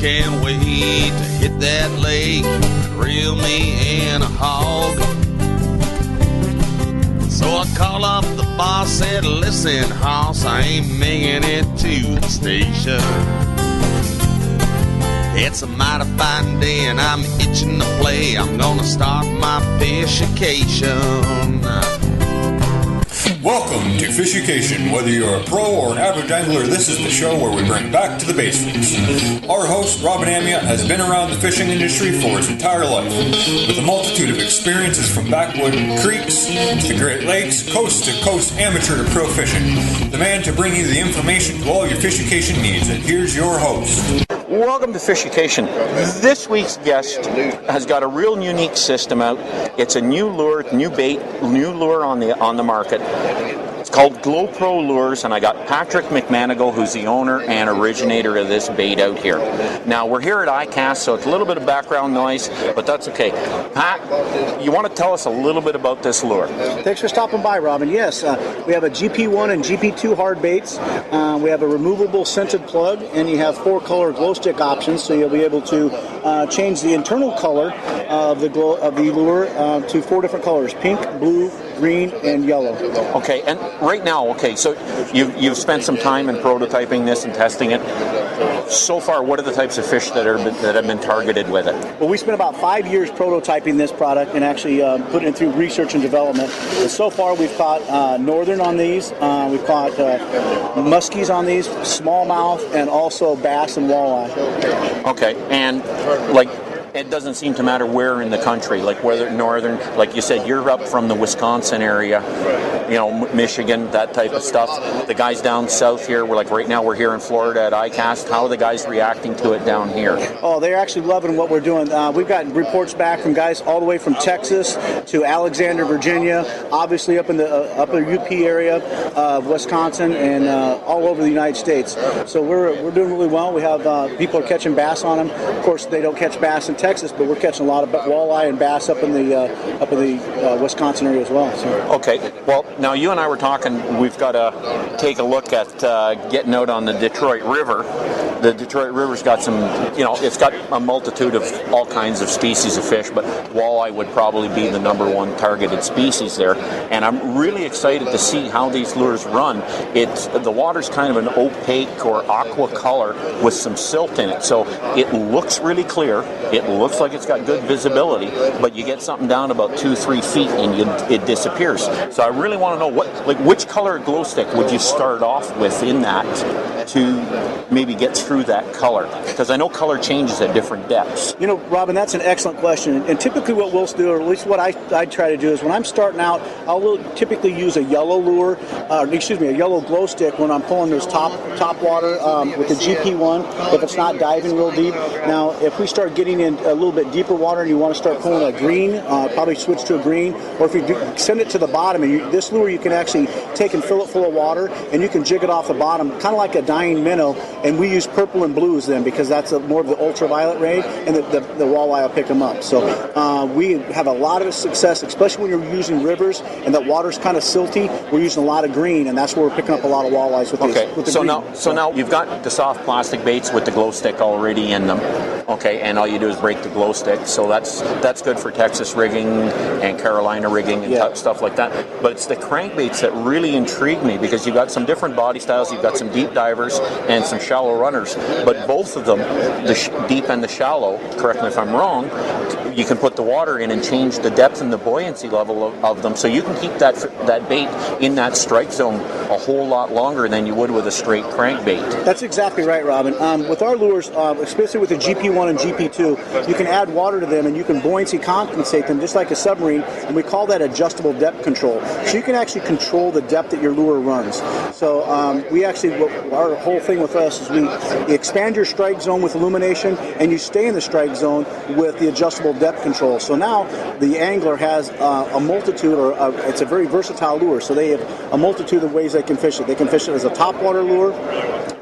can't wait to hit that lake, reel me in a hog. So I call up the boss, said, listen, hoss, I ain't making it to the station. It's a mighty fine day and I'm itching to play. I'm gonna start my fishucation. Welcome to Fishucation. Whether you're a pro or an average angler, this is the show where we bring back to the basics. Our host, Robin Amia, has been around the fishing industry for his entire life, with a multitude of experiences from backwood creeks to the Great Lakes, coast to coast, amateur to pro fishing. The man to bring you the information to all your fishucation needs. And here's your host. Welcome to Fishucation. This week's guest has got a real unique system out. It's a new lure, new bait, new lure on the market. It's called Glo-Pro lures, and I got Patrick McManigal, who's the owner and originator of this bait out here. Now, we're here at ICast, so it's a little bit of background noise, but that's okay. Pat, you want to tell us a little bit about this lure? Thanks for stopping by, Robin. Yes, we have a GP1 and GP2 hard baits. We have a removable scented plug, and you have 4-color glow stick options, so you'll be able to change the internal color of the lure to 4 different colors: pink, blue, green, and yellow. Okay, and right now, so you've spent some time in prototyping this and testing it. So far, what are the types of fish that have been targeted with it? Well, we spent about 5 years prototyping this product and actually putting it through research and development. And so far, we've caught northern on these, we've caught muskies on these, smallmouth, and also bass and walleye. Okay, and it doesn't seem to matter where in the country, like whether northern, like you said, you're up from the Wisconsin area, Michigan, that type of stuff. The guys down south here, right now we're here in Florida at ICast. How are the guys reacting to it down here? Oh, they're actually loving what we're doing. We've gotten reports back from guys all the way from Texas to Alexander, Virginia, obviously up in the upper UP area of Wisconsin, and all over the United States. So we're doing really well. We have people are catching bass on them. Of course, they don't catch bass in Texas, but we're catching a lot of walleye and bass up in the Wisconsin area as well. So. Okay, well, now you and I were talking, we've got to take a look at getting out on the Detroit River. The Detroit River's got some, it's got a multitude of all kinds of species of fish, but walleye would probably be the number one targeted species there. And I'm really excited to see how these lures run. The water's kind of an opaque or aqua color with some silt in it, so it looks really clear. It looks like it's got good visibility, but you get something down about 2-3 feet and it disappears. So I really want to know which color glow stick would you start off with in that to maybe get through that color? Because I know color changes at different depths. Robin, that's an excellent question. And typically what we'll do, or at least what I try to do, is when I'm starting out, I'll typically use a yellow lure, a yellow glow stick when I'm pulling those top water with the GP1, if it's not diving real deep. Now, if we start getting in a little bit deeper water and you want to start pulling a green, probably switch to a green, or if you send it to the bottom, and this lure you can actually take and fill it full of water, and you can jig it off the bottom, kind of like a dying minnow, and we use purple and blues then because that's more of the ultraviolet ray, and the walleye will pick them up. So we have a lot of success, especially when you're using rivers and that water's kind of silty. We're using a lot of green, and that's where we're picking up a lot of walleyes with these. With the green. So now you've got the soft plastic baits with the glow stick already in them. Okay, and all you do is break the glow stick, so that's good for Texas rigging and Carolina rigging and stuff like that. But it's the crankbaits that really intrigue me because you've got some different body styles. You've got some deep divers and some shallow runners, but both of them, the deep and the shallow, correct me if I'm wrong, you can put the water in and change the depth and the buoyancy level of them, so you can keep that bait in that strike zone a whole lot longer than you would with a straight crankbait. That's exactly right, Robin. With our lures, especially with the GP1 and GP2, you can add water to them and you can buoyancy compensate them just like a submarine, and we call that adjustable depth control. So you can actually control the depth that your lure runs. So our whole thing with us is we expand your strike zone with illumination, and you stay in the strike zone with the adjustable depth control. So now the angler has a multitude, it's a very versatile lure, so they have a multitude of ways they can fish it. They can fish it as a topwater lure,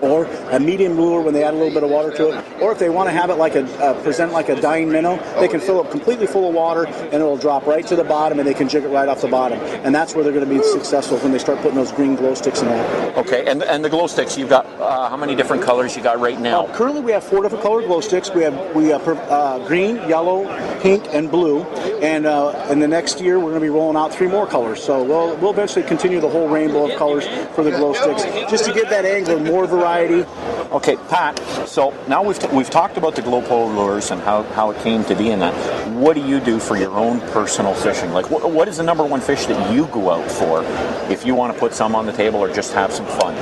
or a medium lure when they add a little bit of water to it, or if they want to have it like present like a dying minnow, they can fill it completely full of water, and it'll drop right to the bottom, and they can jig it right off the bottom. And that's where they're going to be successful, when they start putting those green glow sticks in there. Okay, and the glow sticks, you've got how many different colors you got right now? Currently, we have 4 different colored glow sticks. We have green, yellow, pink, and blue. And in the next year, we're going to be rolling out 3 more colors. So we'll eventually continue the whole rainbow of colors for the glow sticks, just to give that angler more variety. Okay, Pat, so now we've talked about the Glo-Pro lures and how it came to be in that. What do you do for your own personal fishing? Like, what is the number one fish that you go out for if you want to put some on the table or just have some fun?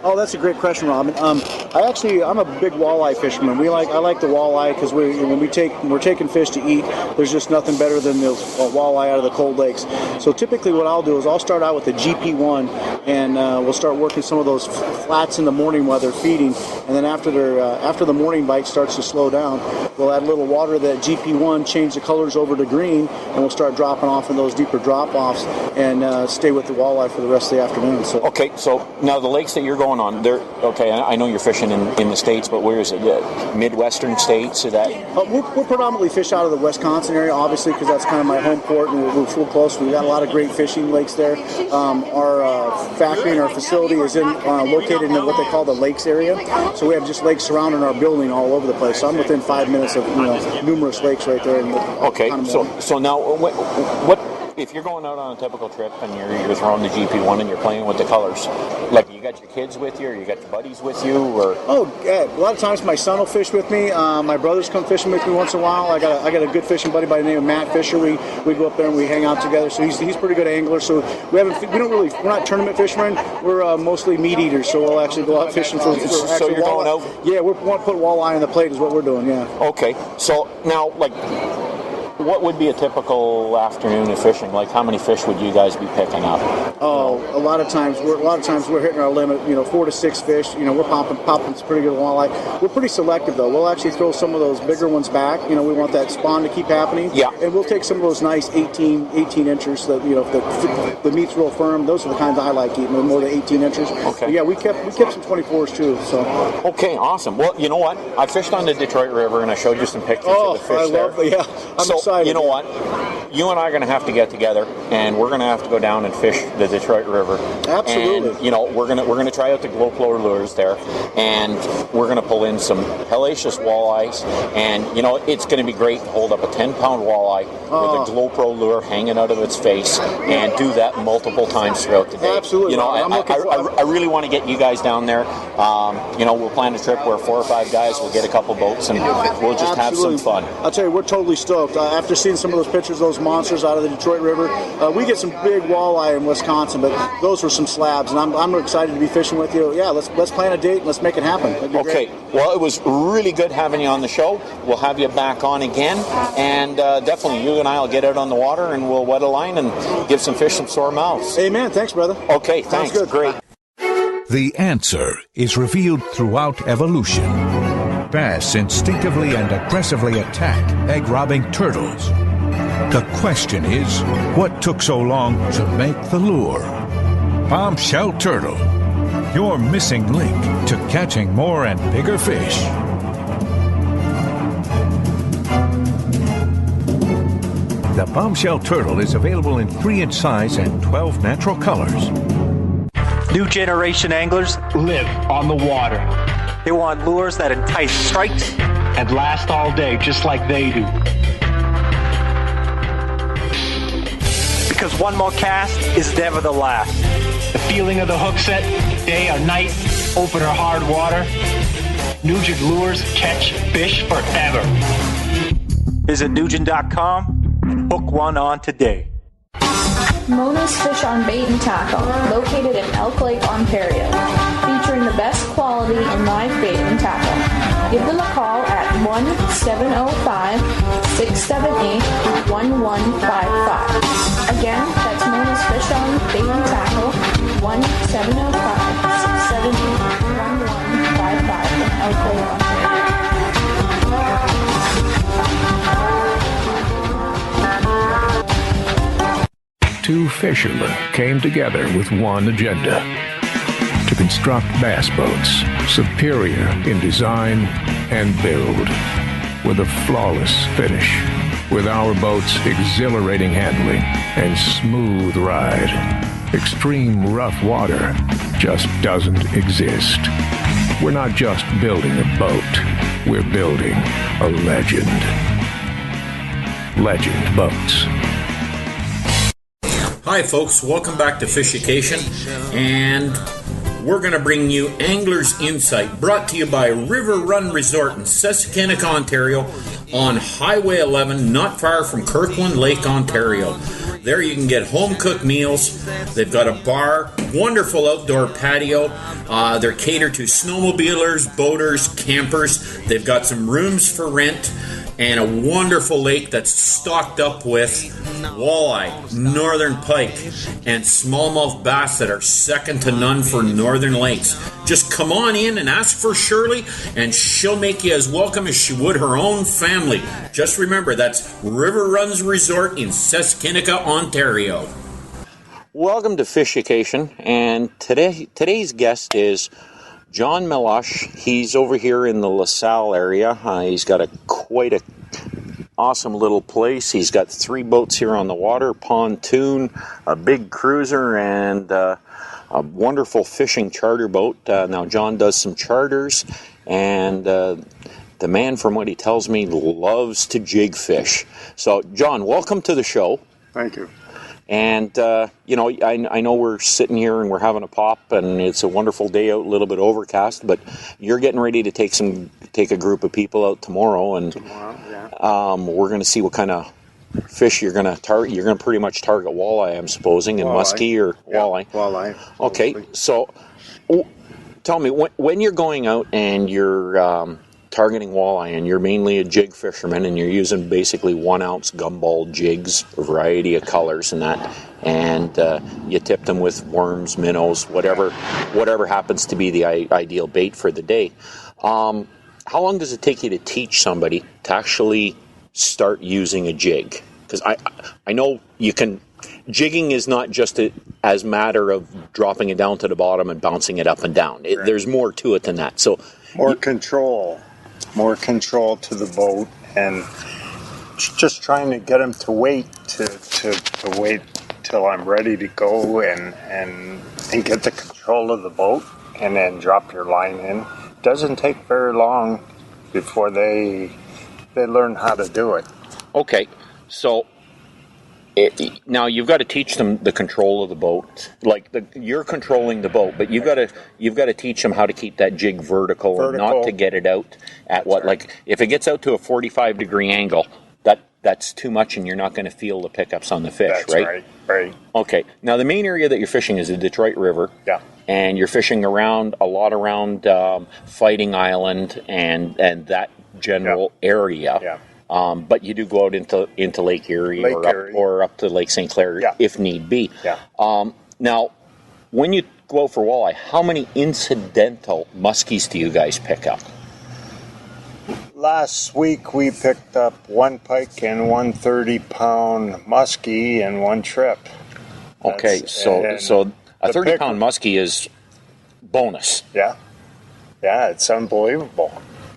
Oh, that's a great question, Robin. I'm a big walleye fisherman. I like the walleye because when we're taking fish to eat, there's just nothing better than the walleye out of the cold lakes. So typically, what I'll do is I'll start out with the GP1, and we'll start working some of those flats in the morning while they're feeding, and then after the morning bite starts to slow down, we'll add a little water to that GP1, change the colors over to green, and we'll start dropping off in those deeper drop-offs and stay with the walleye for the rest of the afternoon. So. Okay, so now the lakes that you're going on, I know you're fishing in the States, but where is it? Midwestern states? We're predominantly fish out of the Wisconsin area, obviously, because that's kind of my home port, and we're full close. We've got a lot of great fishing lakes there. Our factory and our facility is located in what they call the lakes area. So we have just lakes surrounding our building all over the place. So I'm within 5 minutes of numerous lakes right there. Okay, so now what if you're going out on a typical trip and you're throwing the GP1 and you're playing with the colors, like you got your kids with you or you got your buddies with you, or? Oh, yeah. A lot of times my son will fish with me. My brothers come fishing with me once in a while. I got a good fishing buddy by the name of Matt Fisher. We go up there and we hang out together. So he's a pretty good angler. So we're not tournament fishermen. We're mostly meat eaters. So we'll actually go out fishing for so you're going out? Yeah, we want to put walleye on the plate is what we're doing. Yeah. Okay. So now, like, what would be a typical afternoon of fishing? Like, how many fish would you guys be picking up? Oh, a lot of times we're hitting our limit. 4 to 6 fish. We're popping some pretty good walleye. We're pretty selective though. We'll actually throw some of those bigger ones back. We want that spawn to keep happening. Yeah. And we'll take some of those nice 18 inchers that if the meat's real firm. Those are the kinds I like eating. More than 18 inches. Okay. But yeah, we kept some 24s too. So. Okay, awesome. Well, you know what? I fished on the Detroit River and I showed you some pictures of the fish there. I'm excited. You know what? You and I are going to have to get together, and we're going to have to go down and fish the Detroit River. Absolutely. And we're going to try out the Glo-Pro lures there, and we're going to pull in some hellacious walleyes, and it's going to be great to hold up a 10-pound walleye with a Glo-Pro lure hanging out of its face, and do that multiple times throughout the day. Absolutely. I really want to get you guys down there. We'll plan a trip where 4 or 5 guys will get a couple boats, and we'll just have some fun. I'll tell you, we're totally stoked. After seeing some of those pictures, those monsters out of the Detroit River, we get some big walleye in Wisconsin, but those were some slabs, and I'm excited to be fishing with you. Yeah, let's plan a date and let's make it happen. Okay. Great. Well, it was really good having you on the show. We'll have you back on again, and definitely you and I will get out on the water and we'll wet a line and give some fish some sore mouths. Amen. Thanks, brother. Okay, thanks. Sounds good. Great. The answer is revealed throughout evolution. Bass instinctively and aggressively attack egg-robbing turtles. The question is, what took so long to make the lure? Bombshell Turtle, your missing link to catching more and bigger fish. The Bombshell Turtle is available in 3-inch size and 12 natural colors. New generation anglers live on the water. They want lures that entice strikes and last all day just like they do. Because one more cast is never the last. The feeling of the hook set, day or night, open or hard water. Nugent lures catch fish forever. Visit Nugent.com and hook one on today. Mona's Fish on Bait and Tackle, located in Elk Lake, Ontario, featuring the best quality in live bait and tackle. Give them a call at 1-705-678-1155. Again, that's Mona's Fish on Bait and Tackle, 1-705-678-1155 in Elk Lake, Ontario. Two fishermen came together with one agenda: to construct bass boats superior in design and build. with a flawless finish. With our boat's exhilarating handling and smooth ride, extreme rough water just doesn't exist. We're not just building a boat, we're building a legend. Legend Boats. Hi folks, welcome back to Fishucation, and we're going to bring you Angler's Insight, brought to you by River Run Resort in Susquehanna, Ontario, on Highway 11, not far from Kirkland Lake, Ontario. There you can get home-cooked meals. They've got a bar, wonderful outdoor patio. They're catered to snowmobilers, boaters, campers. They've got some rooms for rent and a wonderful lake that's stocked up with walleye, northern pike, and smallmouth bass that are second to none for northern lakes. Just come on in and ask for Shirley, and she'll make you as welcome as she would her own family. Just remember, that's River Runs Resort in Susquehanna, Ontario. Welcome to Fishucation, and today's guest is John Melosh. He's over here in the LaSalle area. He's got quite a awesome little place. He's got 3 boats here on the water, pontoon, a big cruiser, and a wonderful fishing charter boat. Now, John does some charters, and the man, from what he tells me, loves to jig fish. So, John, welcome to the show. Thank you. And, I know we're sitting here and we're having a pop, and it's a wonderful day out, a little bit overcast, but you're getting ready to take a group of people out tomorrow, and we're going to see what kind of fish you're going to target. You're going to pretty much target walleye, I'm supposing, and muskie or walleye. Walleye. Okay, so tell me, when you're going out and you're targeting walleye, and you're mainly a jig fisherman, and you're using basically 1-ounce gumball jigs, a variety of colors and that, and you tip them with worms, minnows, whatever happens to be the ideal bait for the day. How long does it take you to teach somebody to actually start using a jig? Because I know you can. Jigging is not just as matter of dropping it down to the bottom and bouncing it up and down. There's more to it than that. So more control to the boat, and just trying to get them to wait to wait till I'm ready to go and get the control of the boat, and then drop your line in. Doesn't take very long before they learn how to do it. Okay, so now you've got to teach them the control of the boat. You're controlling the boat, but you've got to teach them how to keep that jig vertical and not to get it out at what. Right. Like if it gets out to a 45-degree angle, that's too much, and you're not going to feel the pickups on the fish. That's right. Right. Okay. Now the main area that you're fishing is the Detroit River. Yeah. And you're fishing around Fighting Island and that general area. Yeah. But you do go out into Lake Erie, or up to Lake St. Clair if need be. Yeah. Now, when you go out for walleye, how many incidental muskies do you guys pick up? Last week we picked up 1 pike and 1 30-pound muskie in 1 trip. Okay, so a 30-pound muskie is bonus. Yeah. Yeah, it's unbelievable.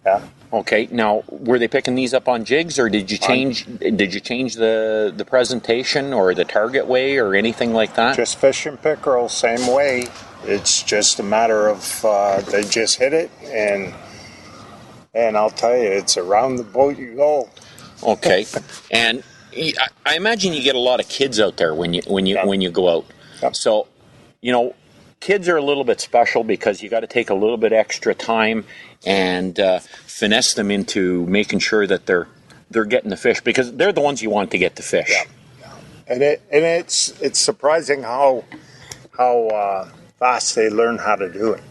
Yeah. Okay, now were they picking these up on jigs, or did you change the presentation or the target way or anything like that? Just fishing pickerel, same way. It's just a matter of they just hit it, and I'll tell you, it's around the boat you go. Okay, and I imagine you get a lot of kids out there when you go out. Yep. So, kids are a little bit special because you got to take a little bit extra time and finesse them into making sure that they're getting the fish, because they're the ones you want to get the fish. Yeah. And it's surprising how fast they learn how to do it.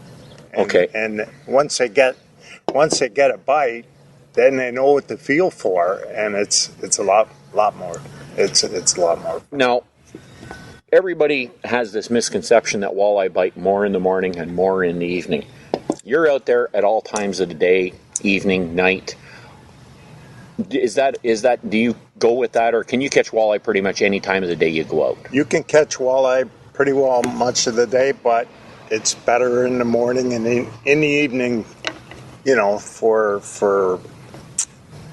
And once they get a bite, then they know what to feel for, and it's a lot more. It's a lot more. Now, everybody has this misconception that walleye bite more in the morning and more in the evening. You're out there at all times of the day, evening, night. Is that? Do you go with that, or can you catch walleye pretty much any time of the day you go out? You can catch walleye pretty well much of the day, but it's better in the morning and in the evening. For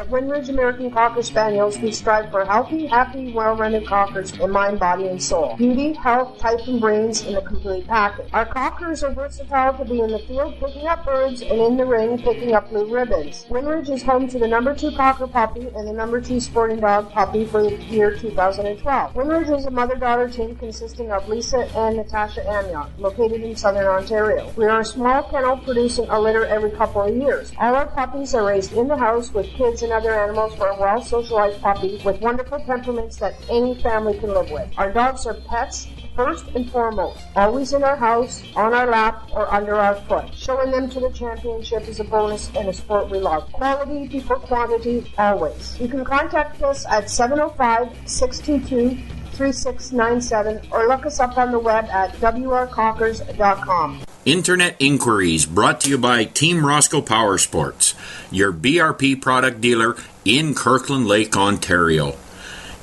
At Windridge American Cocker Spaniels, we strive for healthy, happy, well-rounded cockers in mind, body, and soul. Beauty, health, type, and brains in a complete package. Our cockers are versatile to be in the field picking up birds and in the ring picking up blue ribbons. Windridge is home to the number 2 cocker puppy and the number 2 sporting dog puppy for the year 2012. Windridge is a mother-daughter team consisting of Lisa and Natasha Amiot, located in southern Ontario. We are a small kennel producing a litter every couple of years. All our puppies are raised in the house with kids and other animals for a well-socialized puppy with wonderful temperaments that any family can live with. Our dogs are pets first and foremost, always in our house, on our lap, or under our foot. Showing them to the championship is a bonus and a sport we love. Quality before quantity, always. You can contact us at 705-622-3697 or look us up on the web at wrcockers.com. Internet inquiries brought to you by Team Roscoe Power Sports, your BRP product dealer in Kirkland Lake, Ontario.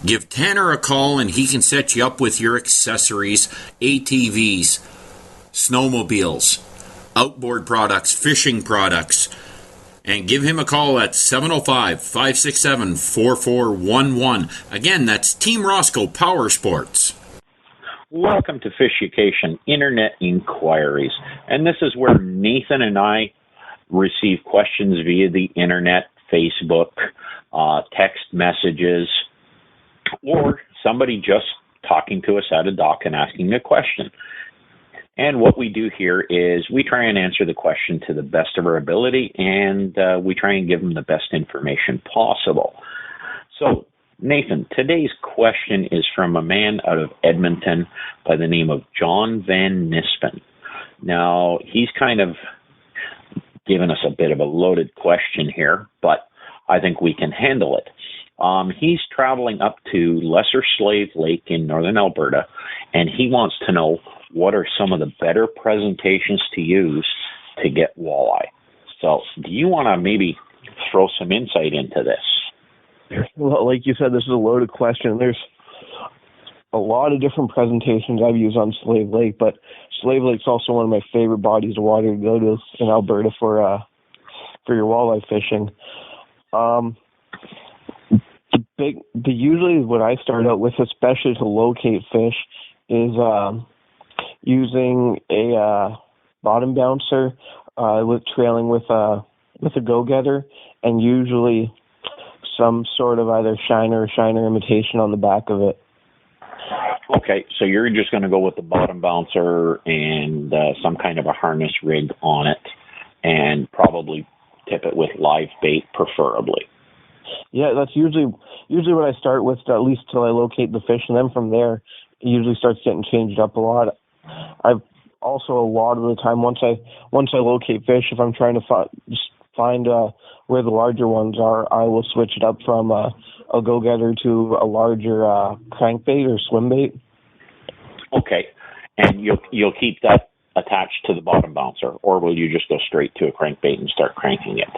Give Tanner a call and he can set you up with your accessories, ATVs, snowmobiles, outboard products, fishing products. And give him a call at 705-567-4411. Again, that's Team Roscoe Power Sports. Welcome to Fishucation Internet Inquiries. And this is where Nathan and I receive questions via the internet, Facebook, text messages, or somebody just talking to us at a dock and asking a question. And what we do here is we try and answer the question to the best of our ability, and we try and give them the best information possible. So, Nathan, today's question is from a man out of Edmonton by the name of John Van Nispen. Now, he's kind of given us a bit of a loaded question here, but I think we can handle it. He's traveling up to Lesser Slave Lake in northern Alberta, and he wants to know what are some of the better presentations to use to get walleye. So, do you want to maybe throw some insight into this? Well, like you said, this is a loaded question. There's a lot of different presentations I've used on Slave Lake, but Slave Lake's also one of my favorite bodies of water to go to in Alberta for your walleye fishing. Usually what I start out with, especially to locate fish, is using a bottom bouncer with trailing with a go-getter, and usually some sort of either shiner or shiner imitation on the back of it. Okay, so you're just going to go with the bottom bouncer and some kind of a harness rig on it, and probably tip it with live bait, preferably. Yeah, that's usually what I start with, at least till I locate the fish, and then from there, it usually starts getting changed up a lot. I've also, a lot of the time, once I locate fish, if I'm trying to find where the larger ones are, I will switch it up from a go-getter to a larger crankbait or swim bait. Okay, and you'll keep that attached to the bottom bouncer, or will you just go straight to a crankbait and start cranking it?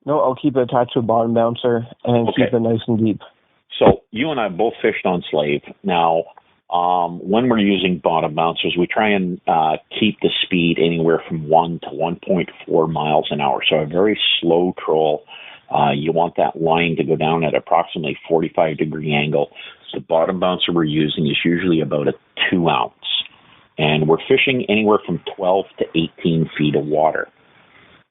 No, I'll keep it attached to a bottom bouncer and keep it nice and deep. So you and I both fished on Slave. Now, when we're using bottom bouncers, we try and keep the speed anywhere from 1 to 1.4 miles an hour. So a very slow troll. You want that line to go down at approximately 45-degree angle. The bottom bouncer we're using is usually about a 2-ounce. And we're fishing anywhere from 12 to 18 feet of water.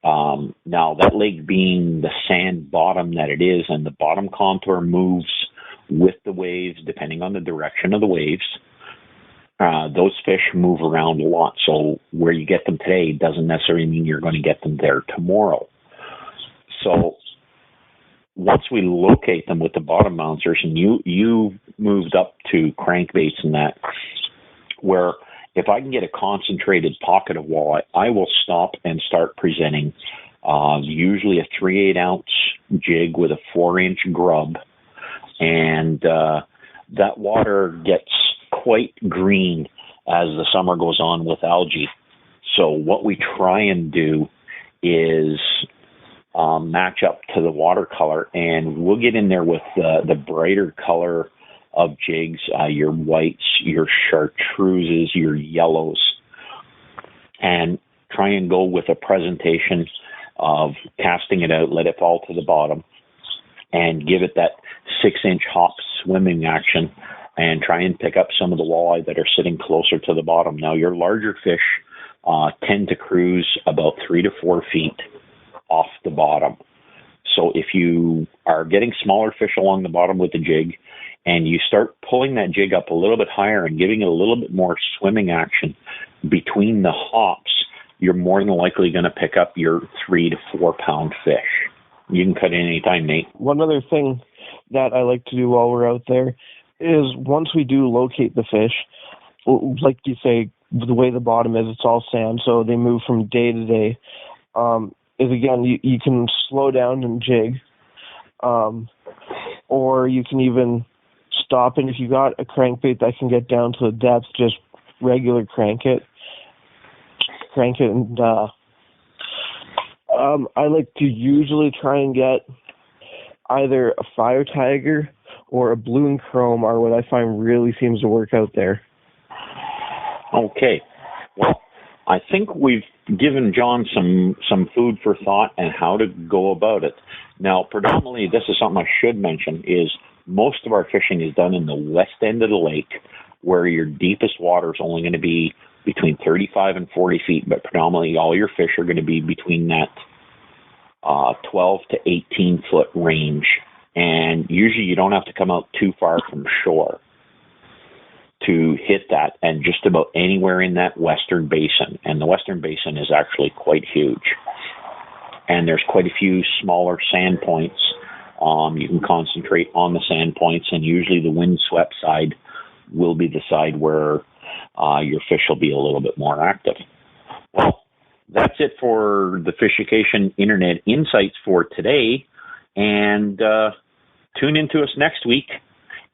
Now, that lake being the sand bottom that it is, and the bottom contour moves with the waves, depending on the direction of the waves, those fish move around a lot. So where you get them today doesn't necessarily mean you're going to get them there tomorrow. So once we locate them with the bottom bouncers, and you moved up to crankbaits and that, where if I can get a concentrated pocket of walleye, I will stop and start presenting usually a 3/8 ounce jig with a 4-inch grub, and that water gets quite green as the summer goes on with algae. So what we try and do is match up to the watercolor, and we'll get in there with the brighter color of jigs, your whites, your chartreuses, your yellows, and try and go with a presentation of casting it out, let it fall to the bottom, and give it that 6-inch hop swimming action and try and pick up some of the walleye that are sitting closer to the bottom. Now, your larger fish tend to cruise about 3 to 4 feet off the bottom. So if you are getting smaller fish along the bottom with the jig and you start pulling that jig up a little bit higher and giving it a little bit more swimming action between the hops, you're more than likely going to pick up your 3 to 4 pound fish. You can cut in anytime, Nate. One other thing that I like to do while we're out there is once we do locate the fish, like you say, the way the bottom is, it's all sand, so they move from day to day. Is again, you can slow down and jig, or you can even stop. And if you got a crankbait that can get down to the depth, just regular crank it, and I like to usually try and get either a fire tiger or a blue and chrome are what I find really seems to work out there. Okay. Well, I think we've given John some food for thought and how to go about it. Now, predominantly, this is something I should mention, is most of our fishing is done in the west end of the lake, where your deepest water is only going to be between 35 and 40 feet, but predominantly all your fish are going to be between that 12 to 18 foot range. And usually you don't have to come out too far from shore to hit that, and just about anywhere in that western basin. And the western basin is actually quite huge. And there's quite a few smaller sand points. You can concentrate on the sand points, and usually the windswept side will be the side where your fish will be a little bit more active. Well, that's it for the Fishucation Internet Insights for today. And tune into us next week,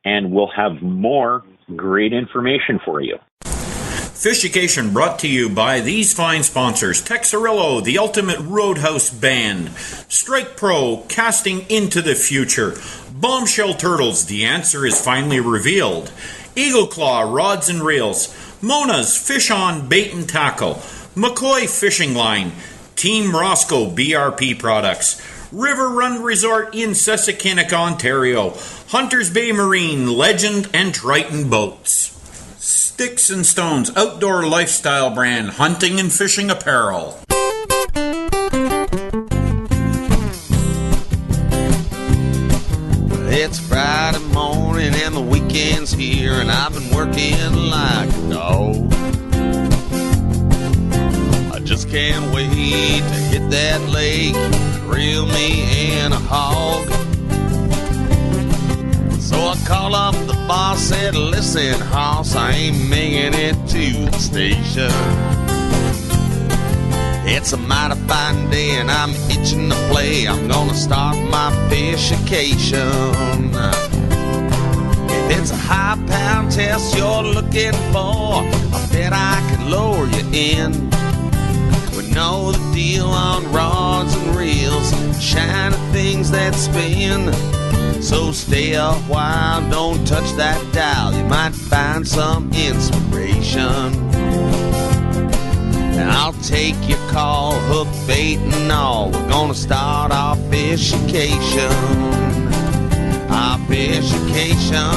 and we'll have more great information for you. Fishucation brought to you by these fine sponsors: Texarillo, the Ultimate Roadhouse Band; Strike Pro, casting into the future; Bombshell Turtles, the answer is finally revealed; Eagle Claw Rods and Reels; Mona's Fish On Bait and Tackle; McCoy Fishing Line; Team Roscoe BRP Products; River Run Resort in Sessakinnack, Ontario; Hunters Bay Marine, Legend and Triton Boats; Sticks and Stones Outdoor Lifestyle Brand, Hunting and Fishing Apparel. It's Friday morning and the weekend's here, and I've been working like a dog. I just can't wait to hit that lake, reel me in a hog. So I call up the boss, said, listen, hoss, I ain't making it to the station. It's a mighty fine day and I'm itching to play. I'm gonna start my fishucation. If it's a high pound test you're looking for, I bet I could lower you in. We know the deal on rods and reels, shiny things that spin. So stay a while, don't touch that dial, you might find some inspiration. And I'll take your call, hook, bait and all. We're gonna start our fishucation. Our fishucation.